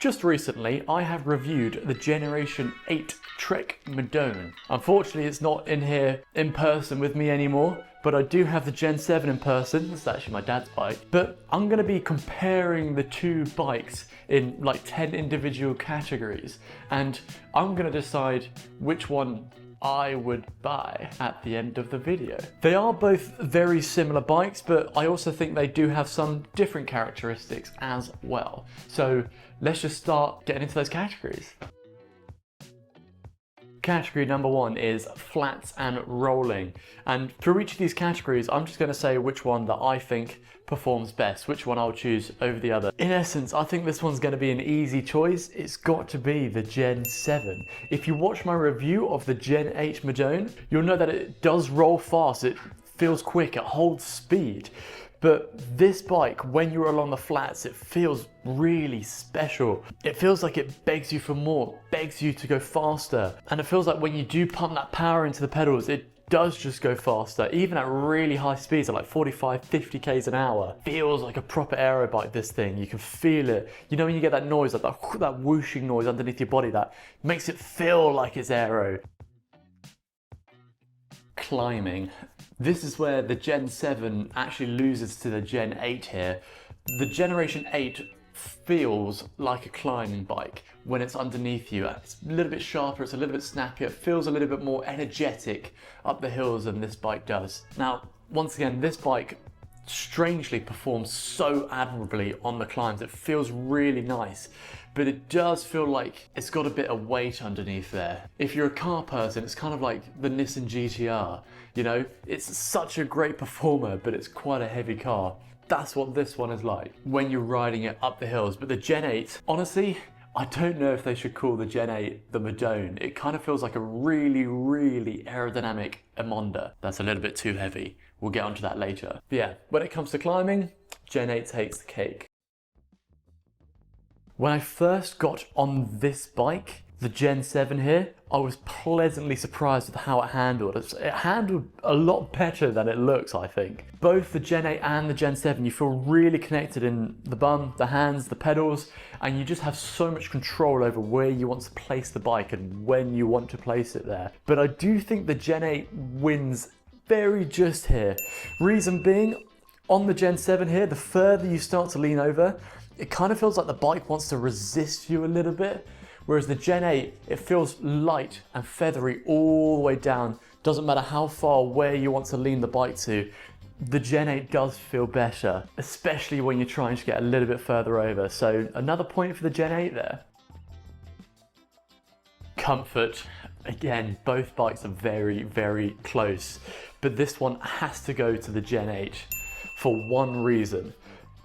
Just recently, I have reviewed the Generation 8 Trek Madone. Unfortunately, it's not in here in person with me anymore, but I do have the Gen 7 in person. This is actually my dad's bike. But I'm gonna be comparing the two bikes in like 10 individual categories, and I'm gonna decide which one I would buy at the end of the video. They are both very similar bikes, but I also think they do have some different characteristics as well. So let's just start getting into those categories. Category number one is flats and rolling. And through each of these categories, I'm just gonna say which one that I think performs best, which one I'll choose over the other. In essence, I think this one's gonna be an easy choice. It's got to be the Gen 7. If you watch my review of the Gen 8 Madone, you'll know that it does roll fast, it feels quick, it holds speed. But this bike, when you're along the flats, it feels really special. It feels like it begs you for more, begs you to go faster. And it feels like when you do pump that power into the pedals, it does just go faster, even at really high speeds, at like 45, 50 k's an hour. Feels like a proper aero bike, this thing. You can feel it. You know when you get that noise, like that whooshing noise underneath your body, that makes it feel like it's aero. Climbing. This is where the Gen 7 actually loses to the Gen 8 here. The Generation 8 feels like a climbing bike when it's underneath you. It's a little bit sharper, it's a little bit snappier, it feels a little bit more energetic up the hills than this bike does. Now, once again, this bike strangely performs so admirably on the climbs. It feels really nice, but it does feel like it's got a bit of weight underneath there. If you're a car person, it's kind of like the Nissan GTR. You know, it's such a great performer, but it's quite a heavy car. That's what this one is like when you're riding it up the hills. But the Gen 8, honestly, I don't know if they should call the Gen 8 the Madone. It kind of feels like a really, really aerodynamic Emonda. That's a little bit too heavy. We'll get onto that later. But yeah, when it comes to climbing, Gen 8 takes the cake. When I first got on this bike, the Gen 7 here, I was pleasantly surprised with how it handled. It handled a lot better than it looks, I think. Both the Gen 8 and the Gen 7, you feel really connected in the bum, the hands, the pedals, and you just have so much control over where you want to place the bike and when you want to place it there. But I do think the Gen 8 wins very just here. Reason being, on the Gen 7 here, the further you start to lean over, it kind of feels like the bike wants to resist you a little bit. Whereas the Gen 8, it feels light and feathery all the way down. Doesn't matter how far where you want to lean the bike to, the Gen 8 does feel better, especially when you're trying to get a little bit further over. So another point for the Gen 8 there. Comfort. Again, both bikes are very, very close, but this one has to go to the Gen 8 for one reason.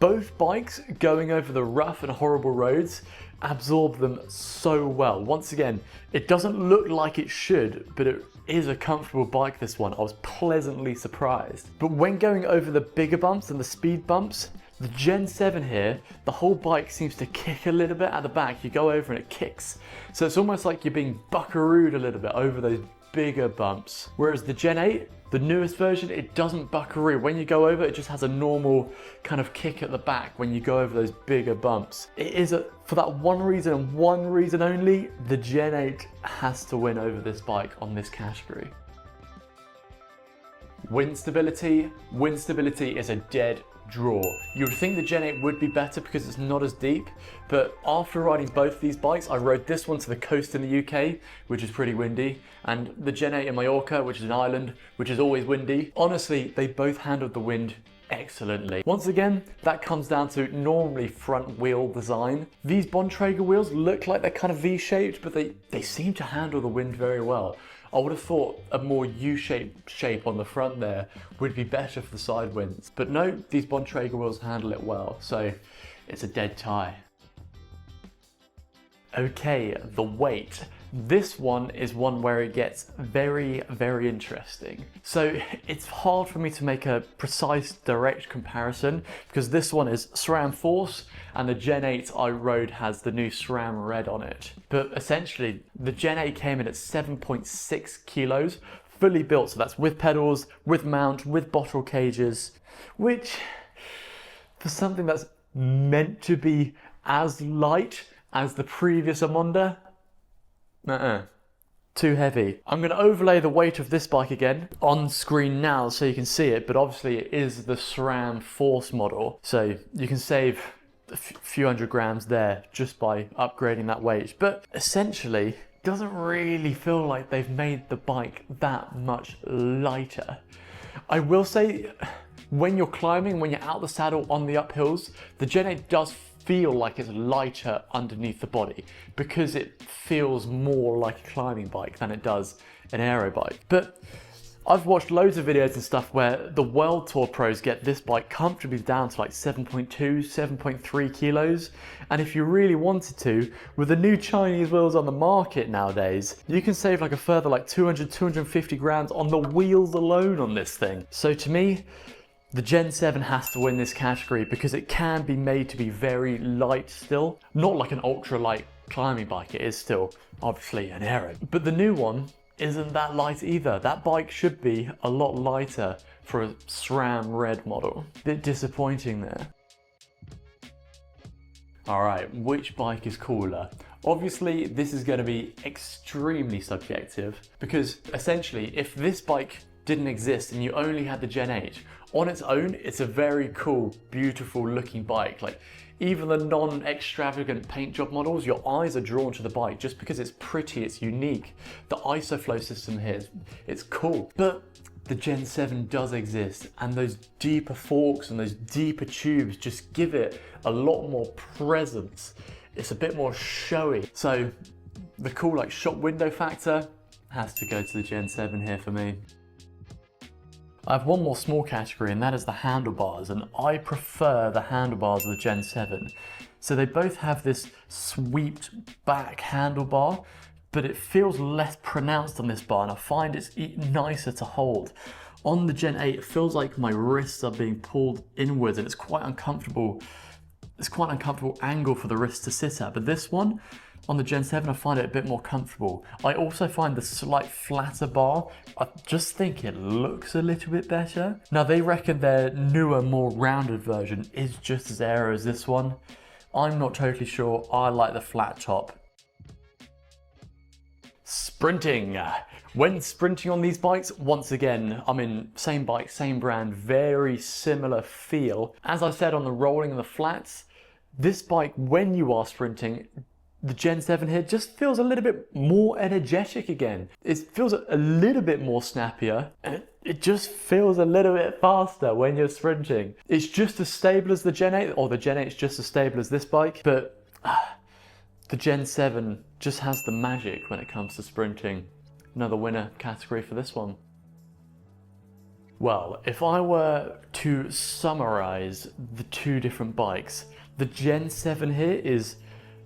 Both bikes going over the rough and horrible roads absorb them so well. Once again, it doesn't look like it should, but it is a comfortable bike, this one. I was pleasantly surprised. But when going over the bigger bumps and the speed bumps, the Gen 7 here, the whole bike seems to kick a little bit at the back. You go over and it kicks. So it's almost like you're being buckarooed a little bit over those bigger bumps. Whereas the Gen 8, the newest version, it doesn't buckaroo. When you go over, it just has a normal kind of kick at the back when you go over those bigger bumps. It is, for that one reason and one reason only, the Gen 8 has to win over this bike on this category. Wind stability. Wind stability is a dead draw. You would think the Gen 8 would be better because it's not as deep, but after riding both these bikes, I rode this one to the coast in the UK, which is pretty windy, and the Gen 8 in Mallorca, which is an island, which is always windy. Honestly, they both handled the wind excellently. Once again, that comes down to normally front wheel design. These Bontrager wheels look like they're kind of V-shaped, but they seem to handle the wind very well. I would have thought a more U-shaped shape on the front there would be better for the side winds. But no, these Bontrager wheels handle it well, so it's a dead tie. Okay, the weight. This one is one where it gets very, very interesting. So it's hard for me to make a precise, direct comparison because this one is SRAM Force and the Gen 8 I rode has the new SRAM Red on it. But essentially, the Gen 8 came in at 7.6 kilos, fully built. So that's with pedals, with mount, with bottle cages, which for something that's meant to be as light as the previous Amonda. Too heavy. I'm going to overlay the weight of this bike again on screen now so you can see it, but obviously it is the SRAM Force model, so you can save a few hundred grams there just by upgrading that weight. But essentially, it doesn't really feel like they've made the bike that much lighter. I will say, when you're climbing, when you're out the saddle on the uphills, the Gen 8 does feel like it's lighter underneath the body because it feels more like a climbing bike than it does an aero bike. But I've watched loads of videos and stuff where the World Tour pros get this bike comfortably down to like 7.2, 7.3 kilos. And if you really wanted to, with the new Chinese wheels on the market nowadays, you can save like a further like 200, 250 grams on the wheels alone on this thing. So to me, the Gen 7 has to win this category because it can be made to be very light still. Not like an ultra light climbing bike, it is still obviously an aero. But the new one isn't that light either. That bike should be a lot lighter for a SRAM Red model. Bit disappointing there. Alright, which bike is cooler? Obviously, this is going to be extremely subjective because essentially, if this bike didn't exist and you only had the Gen 8, on its own, it's a very cool, beautiful looking bike. Like, even the non-extravagant paint job models, your eyes are drawn to the bike just because it's pretty, it's unique. The ISOFlow system here, it's cool. But the Gen 7 does exist, and those deeper forks and those deeper tubes just give it a lot more presence. It's a bit more showy. So the cool like shop window factor has to go to the Gen 7 here for me. I have one more small category, and that is the handlebars, and I prefer the handlebars of the Gen 7. So they both have this sweeped back handlebar, but it feels less pronounced on this bar, and I find it's nicer to hold. On the Gen 8, it feels like my wrists are being pulled inwards, and it's quite uncomfortable. It's quite an uncomfortable angle for the wrist to sit at, but this one, on the Gen 7, I find it a bit more comfortable. I also find the slight flatter bar, I just think it looks a little bit better. Now they reckon their newer, more rounded version is just as aero as this one. I'm not totally sure, I like the flat top. Sprinting. When sprinting on these bikes, once again, I mean, same bike, same brand, very similar feel. As I said on the rolling and the flats, this bike, when you are sprinting, the Gen 7 here just feels a little bit more energetic again. It feels a little bit more snappier, and it just feels a little bit faster when you're sprinting. It's just as stable as the Gen 8, or the Gen 8 is just as stable as this bike, but the Gen 7 just has the magic when it comes to sprinting. Another winner category for this one. Well, if I were to summarize the two different bikes, the Gen 7 here is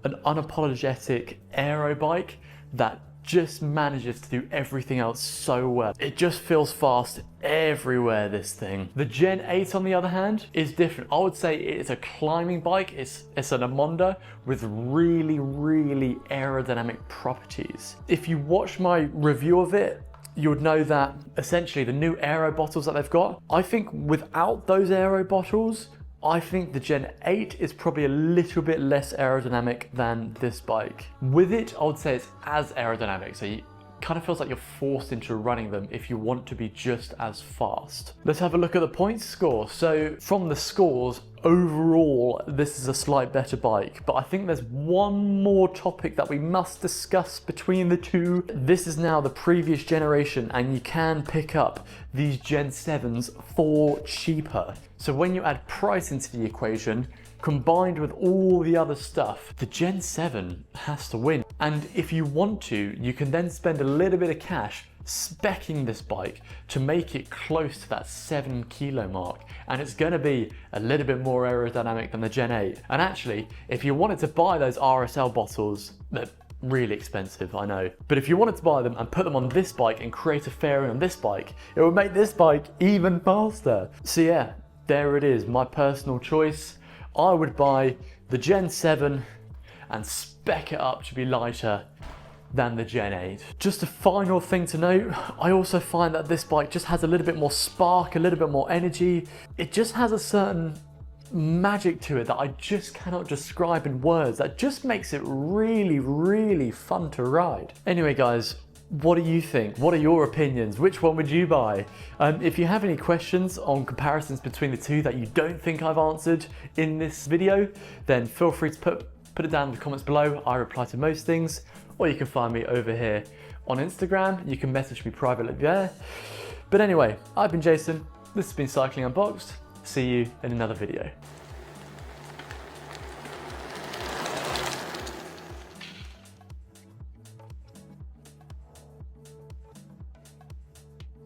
an unapologetic aero bike that just manages to do everything else so well. It just feels fast everywhere, this thing. The Gen 8, on the other hand, is different. I would say it's a climbing bike. It's an Amonda with really, really aerodynamic properties. If you watch my review of it, you would know that essentially the new aero bottles that they've got, I think without those aero bottles, I think the Gen 8 is probably a little bit less aerodynamic than this bike. With it, I would say it's as aerodynamic, so it kind of feels like you're forced into running them if you want to be just as fast. Let's have a look at the points score. So from the scores, overall, this is a slight better bike, but I think there's one more topic that we must discuss between the two. This is now the previous generation, and you can pick up these Gen 7s for cheaper. So when you add price into the equation, combined with all the other stuff, the Gen 7 has to win. And if you want to, you can then spend a little bit of cash speccing this bike to make it close to that 7 kilo mark, and it's going to be a little bit more aerodynamic than the Gen 8. And actually, if you wanted to buy those RSL bottles, they're really expensive, I know, but if you wanted to buy them and put them on this bike and create a fairing on this bike, it would make this bike even faster. So yeah, there it is, my personal choice. I would buy the Gen 7 and spec it up to be lighter than the Gen 8. Just a final thing to note, I also find that this bike just has a little bit more spark, a little bit more energy. It just has a certain magic to it that I just cannot describe in words, that just makes it really, really fun to ride. Anyway guys, what do you think? What are your opinions? Which one would you buy? If you have any questions on comparisons between the two that you don't think I've answered in this video, then feel free to put it down in the comments below. I reply to most things, or you can find me over here on Instagram. You can message me privately there. But anyway, I've been Jason. This has been Cycling Unboxed. See you in another video.